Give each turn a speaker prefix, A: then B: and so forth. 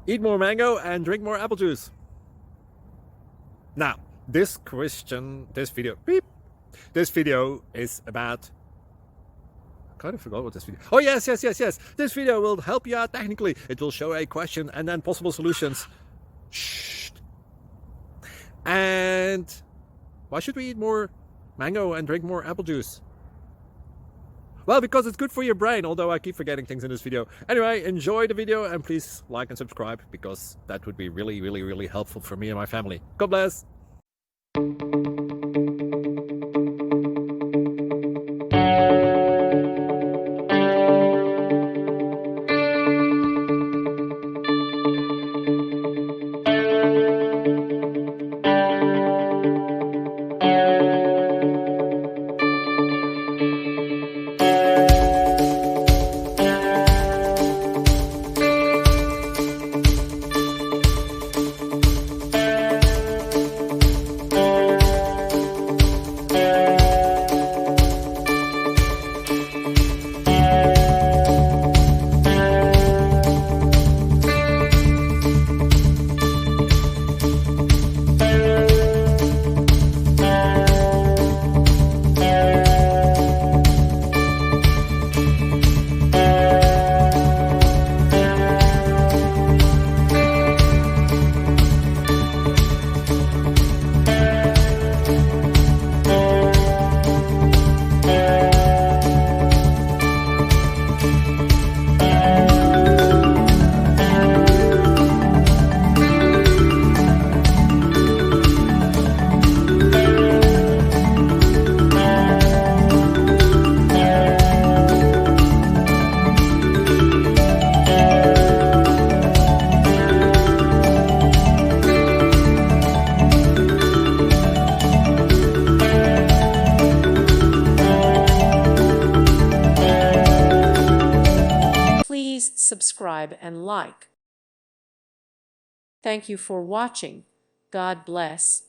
A: Eat more mango and drink more apple juice. Now, this video is about, I kind of forgot what this video. Oh, yes. This video will help you out technically. It will show a question and then possible solutions. Shh. And why should we eat more mango and drink more apple juice? Well, because it's good for your brain, although I keep forgetting things in this video. Anyway, enjoy the video and please like and subscribe, because that would be really helpful for me and my family. God bless.
B: Please subscribe and like. Thank you for watching. God bless.